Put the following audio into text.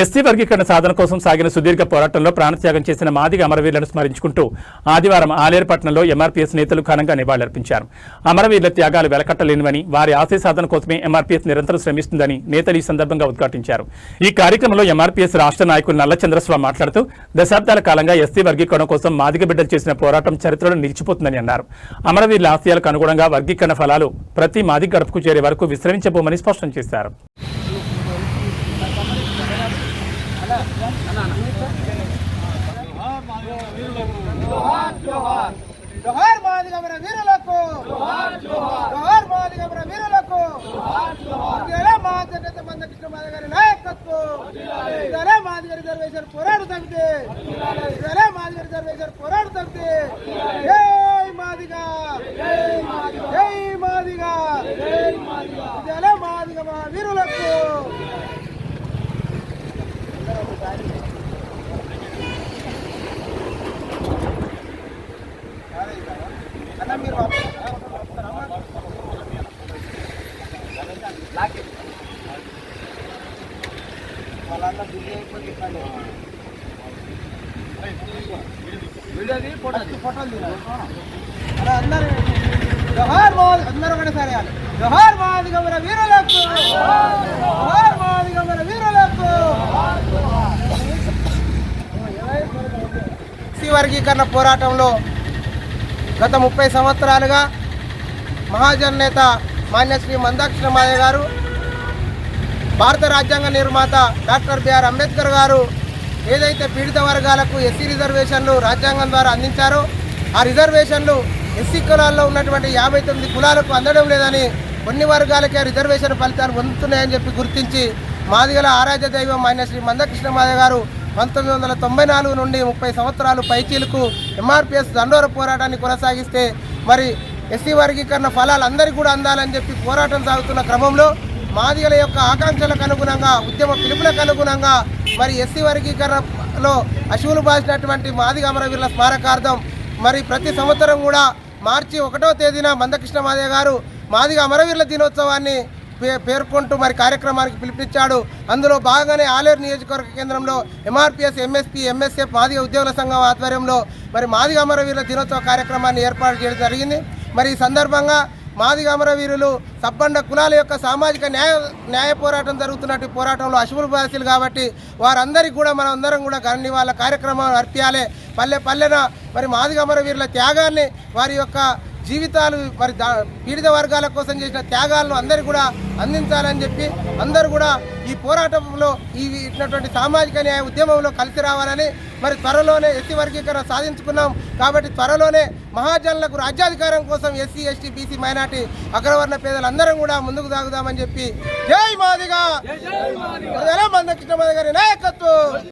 SC వర్గీకరణ సాధన కోసం సాగిన సుదీర్ఘ పోరాటంలో ప్రాణత్యాగం చేసిన మాదిగ అమరవీరులను స్మరించుకుంటూ ఆదివారం ఆలేరుపట్నంలో ఎంఆర్పీఎస్ నేతలు ఘనంగా నివాళులర్పించారు. అమరవీరుల త్యాగాలు వెలకట్టలేనివని, వారి ఆశయ సాధన కోసమే ఎంఆర్పీఎస్ నిరంతరం శ్రమిస్తుందని నేతలు ఈ సందర్భంగా ఉద్ఘాటించారు. ఈ కార్యక్రమంలో ఎంఆర్పీఎస్ రాష్ట్ర నాయకులు నల్ల చంద్రస్వామి మాట్లాడుతూ దశాబ్దాల కాలంగా ఎస్సీ వర్గీకరణ కోసం మాదిగ బిడ్డలు చేసిన పోరాటం చరిత్రలో నిలిచిపోతుందని అన్నారు. అమరవీరుల ఆశయాలకు అనుగుణంగా వర్గీకరణ ఫలాలు ప్రతి మాదిగ గడపకు చేరే వరకు విశ్రమించబోమని స్పష్టం చేశారు. జోహార్ మాదిగ వీరులకు, జోహార్ మాదిగ వీరులకు, ఇదే మాదిగ మందకృష్ణ మాదిగ గారి నాయకత్వం, ఇదే మాదిగ రిజర్వేషన్ పోరాడు సమితి, ఇదే మాదిగ రిజర్వేషన్ పోరాడు సమితి. జై మాదిగ, జై మాదిగ, ఇదే మాదిగ వీరులకు. జోహార్ మాదిగ వీరులకు, జోహార్ మాదిగ వీరులకు. ఎస్సీ వర్గీకరణ పోరాటంలో గత 30 సంవత్సరాలుగా మహాజన్ నేత మాన్యశ్రీ మందకృష్ణ మాదిగ గారు, భారత రాజ్యాంగ నిర్మాత డాక్టర్ బిఆర్ అంబేద్కర్ గారు ఏదైతే పీడిత వర్గాలకు ఎస్సీ రిజర్వేషన్లు రాజ్యాంగం ద్వారా అందించారో ఆ రిజర్వేషన్లు ఎస్సీ కులాల్లో ఉన్నటువంటి 59 కులాలకు అందడం లేదని, కొన్ని వర్గాలకే రిజర్వేషన్ ఫలితాలు పొందుతున్నాయని చెప్పి గుర్తించి మాదిగల ఆరాధ్య దైవం మాన్యశ్రీ మందకృష్ణ మాదిగ గారు 1994 నుండి 30 సంవత్సరాలు పైచీలకు ఎంఆర్పీఎస్ దండోర పోరాటాన్ని కొనసాగిస్తే మరి ఎస్సీ వర్గీకరణ ఫలాలు అందరికీ కూడా అందాలని చెప్పి పోరాటం సాగుతున్న క్రమంలో మాదిగల యొక్క ఆకాంక్షలకు అనుగుణంగా, ఉద్యమ పిలుపులకు అనుగుణంగా మరి ఎస్సీ వర్గీకరణలో అశువులు బాసినటువంటి మాదిగ అమరవీరుల స్మారకార్థం మరి ప్రతి సంవత్సరం కూడా మార్చి 1వ తేదీన మందకృష్ణ మాదిగ గారు మాదిగ అమరవీరుల దినోత్సవాన్ని పేర్కొంటూ మరి కార్యక్రమానికి పిలుపునిచ్చాడు. అందులో భాగంగానే ఆలేరు నియోజకవర్గ కేంద్రంలో ఎంఆర్పీఎస్, ఎంఎస్పీ, ఎంఎస్ఎఫ్ మాదిగ ఉద్యోగుల సంఘం ఆధ్వర్యంలో మరి మాదిగ అమరవీరుల దినోత్సవ కార్యక్రమాన్ని ఏర్పాటు చేయడం జరిగింది. మరి ఈ సందర్భంగా మాదిగ అమరవీరులు సబ్బండ కులాల యొక్క సామాజిక న్యాయ పోరాటం జరుగుతున్నట్టు పోరాటంలో అశువులు బాసిలు కాబట్టి వారందరికీ కూడా మనం అందరం కూడా గణని వాళ్ళ కార్యక్రమాలు అర్పించాలి. పల్లె పల్లెన మరి మాదిగ అమరవీరుల త్యాగాన్ని, వారి యొక్క జీవితాలు, మరి పీడిత వర్గాల కోసం చేసిన త్యాగాలను అందరికీ కూడా అందించాలని చెప్పి అందరూ కూడా ఈ పోరాటంలో ఇటువంటి సామాజిక న్యాయ ఉద్యమంలో కలిసి రావాలని, మరి త్వరలోనే ఎస్సీ వర్గీకరణ సాధించుకున్నాం కాబట్టి త్వరలోనే మహాజనులకు రాజ్యాధికారం కోసం ఎస్సీ, ఎస్టీ, బీసీ, మైనార్టీ, అగ్రవర్ణ పేదలందరం కూడా ముందుకు సాగుదామని చెప్పి జై మాదిగ, మందకృష్ణ మాదిగ గారి నాయకత్వం.